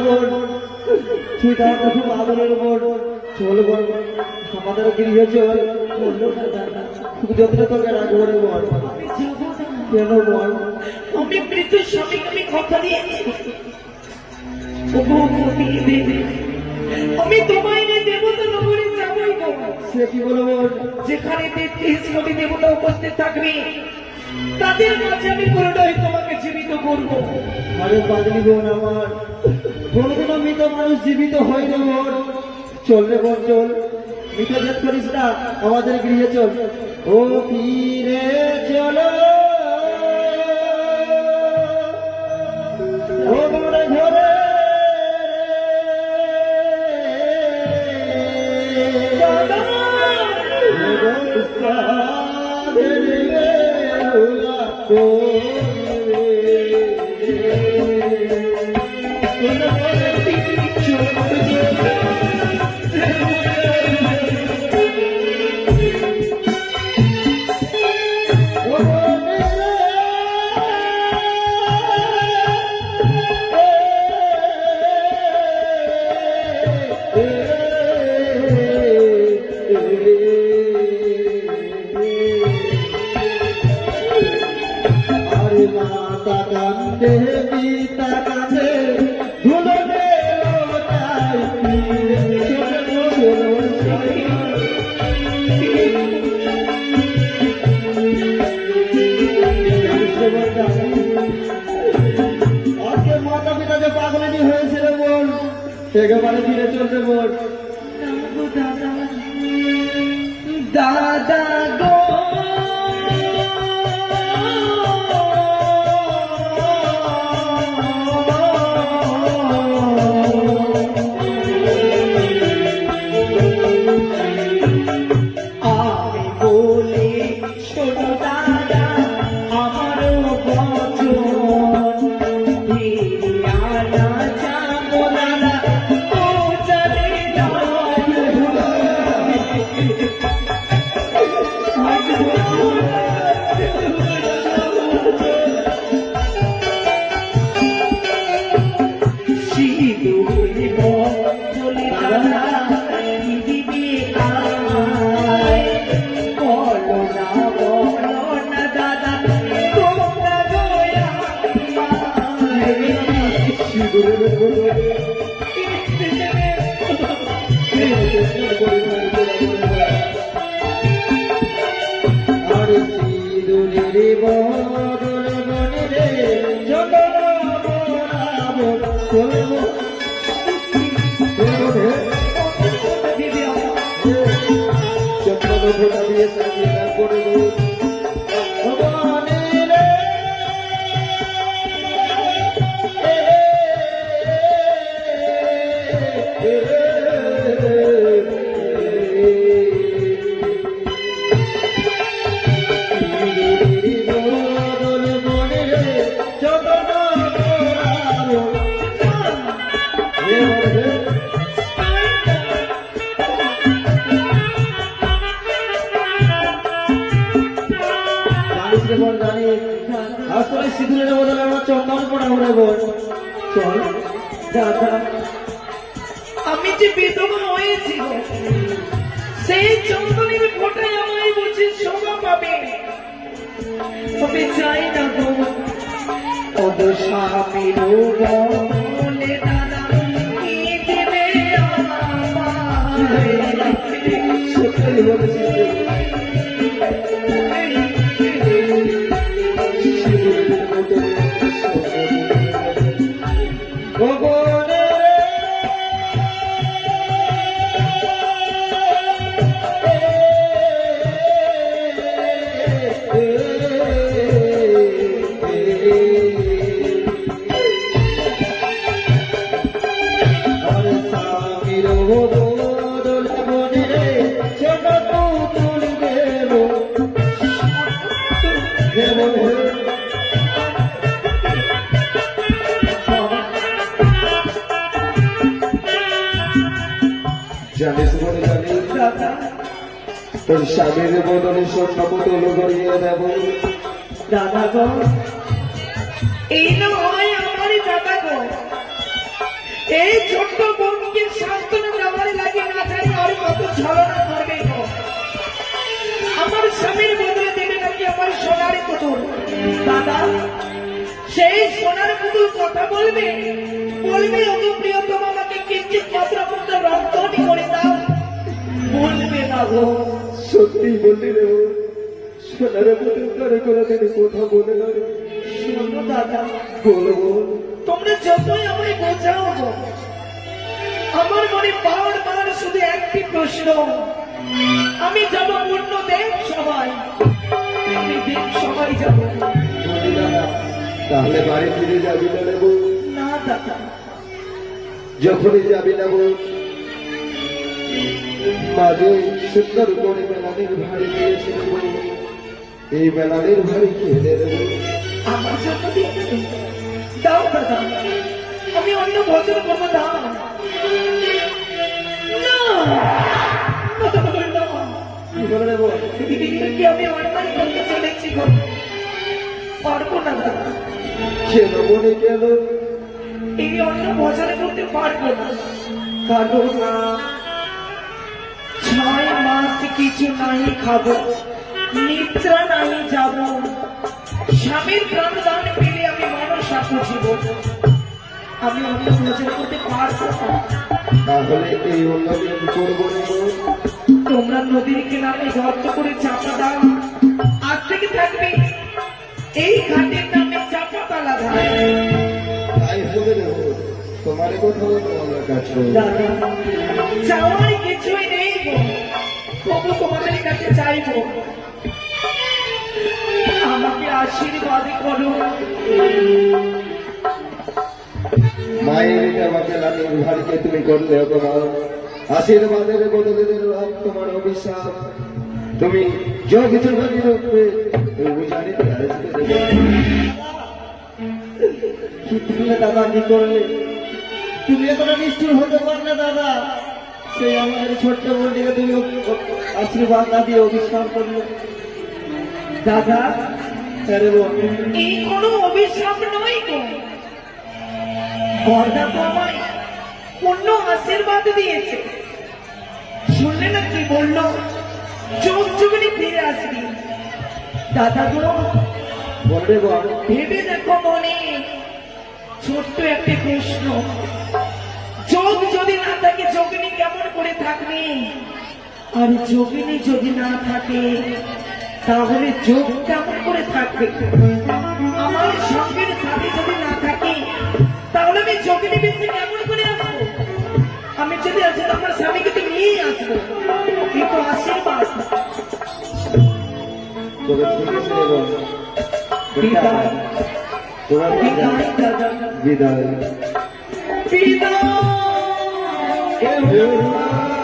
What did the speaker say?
বোন তুই তার খুব আদরের বোন চল বোন আমাদের গৃহ চল বললো যতটা তোকে রাখবো রে বোন কেন বোন আমি মৃত স্বামীকে আমি কথা দিয়েছি আমি তোমায় নিয়ে দেবতা নগরে যাবই গো। সে কি বলো বোন যেখানে 33 কোটি দেবতা উপস্থিত থাকবে তাদের মাঝে আমি পুরোটাই তোমাকে জীবিত করবো। আরে পাগলি বোন আমার কোনোদিনও মৃত মানুষ জীবিত হয় না বোন চল রে বোন চল মিঠে জেদ করিস না আমাদের গৃহে চল ও ফিরে চলো ও ঘরে ঘরে একেবারে ফিরে চলতে বল দাদা গো আমি বলি শোনো দাদা আমারও বচন ফিরিয়ানা যাবো দাদা ও চলে সিঁদুরের বদলে আমার চন্দন পড়া হলে বোন চল দাদা আমি যে বেদনা হয়েছি সেই চন্দনের ফোটায় আমায় বুঝি শোভা পাবে তবে চাই না গো ওদ স্বামীর বলে দাদা কি দেবে আমায় সত্যি বলেছিস জানিস বলে জানিস তোর স্বামীর বদলে স্বর্ণ বোতল গড়িয়ে দেব দাদা গো এই নয় আমার দাদা গো সান্ত্বনা দেওয়ার লাগে না জানি আর কত ছলনা করবে গো। আমার স্বামীর বদলে দেবে নাকি আমার সোনার পুতুল। দাদা, সেই সোনার পুতুল কথা বলবে বলবে ওকে প্রিয়তম আমাকে কিঞ্চিত মাত্র পুত্র রক্তনি করে দাও, বলবে না গো। সত্যি বললি রে বোন, সোনার পুতুল করে কোনোদিন কথা বলে না রে। শোনো দাদা, বলবো তোমরা যতই আমায় বোঝাও গো, আমার মনে বারবার শুধু একটি প্রশ্ন, আমি যাব পূর্ণ দেব সবাই, আমি দেব সবাই যাব। বলি দাদা, তাহলে বাড়ি ফিরে যাবি না রে বোন? না দাদা, যখনই যাবি না বোন, মাঝে সুন্দর করে মেলানির ভাড়ি দিয়েছিল বোন, এই মেলানির ভাড়ি খেয়ে দেবে। আমার জন্য দিয়েছে, দাও দাদা, আমি অন্য ভোজন করবো, দাও না। কি করে রে বোন? কি আমি অন্যায় করতে চলেছি গো, পারবো না দাদা, কেন মনে কেন? এই অন্য ভোজন করতে পারবো না। কারো না 6 মাস কিছু নাই খাবো, নিদ্রা নাই যাব, স্বামীর প্রাণদান পেলে আমি মনসা বুঝিব, আমি অন্য ভোজন করতে পারবো না। তাহলে এই অন্যদিন করবো রে বোন। তোমরা নদীর কিনারে গর্ত করে চাপা দাও, আজ থেকে থাকবে এই ঘাটের নামে চাপা তালা ঘাট। তাই হবে রে বোন, তোমার কোথাও আমরা কাজ করবো। দাদা, চাওয়ার কিছুই নেই গো, তবু তোমাদের কাছে চাইবো, আমাকে আশীর্বাদ করো। মায়ের এটা আমাকে রানীর ভাড়িকে তুমি করলে অপমান, আশীর্বাদের বদলে দিলাম তোমার অভিশাপ। তুমি যোগ যোগানি রূপে জানিতে আসবে রে বোন। কি করলে দাদা, কি করলে? তুমি এতটা নিষ্ঠুর হতে পারলে দাদা? সেই আমাদের ছোট্ট বোনটিকে তুমি আশীর্বাদ না দিয়ে অভিশাপ করলে দাদা, আরে বোন। এই কোনো অভিশাপ নয় গো, বরদা তো আমায় পূর্ণ আশীর্বাদ দিয়েছে। শুনলে না কি বললো, যোগ যুগনি ফিরে আসবি। দাদা গো, বলবে বোন, ভেবে দেখো মনে, ছোট্ট একটি প্রশ্ন, যোগ যদি না থাকে যোগিনী কেমন করে থাকবে? আর যোগিনী যদি না থাকে তাহলে যোগ কেমন করে থাকবে? আমার সঙ্গের সাথে যদি না থাকে তাহলে আমি যোগিনী বেশি কেমন করে আসবো? আমি যদি আসি তো আমার স্বামীকে তো নিয়েই আসবো, কিন্তু আশীর্বাদ। তবে ঠিক আছে রে বোন। বিদায়, তোমার বিদায় দাদা, বিদায়। বিদায়। বিদায়।